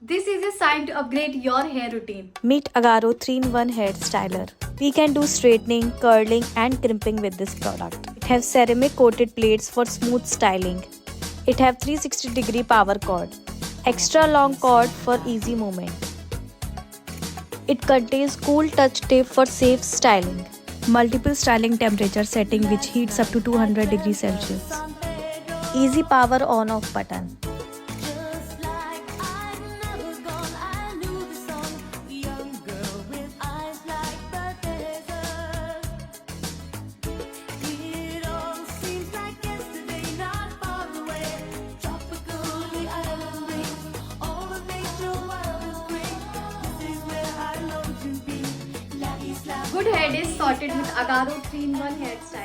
This is a sign to upgrade your hair routine. Meet Agaro 3-in-1 Hair Styler. We can do straightening, curling and crimping with this product. It has ceramic coated plates for smooth styling. It has 360-degree power cord. Extra long cord for easy movement. It contains cool touch tape for safe styling. Multiple styling temperature setting which heats up to 200 degrees Celsius. Easy power on off button. Good head is sorted with Agaro 3-in-1 hair style.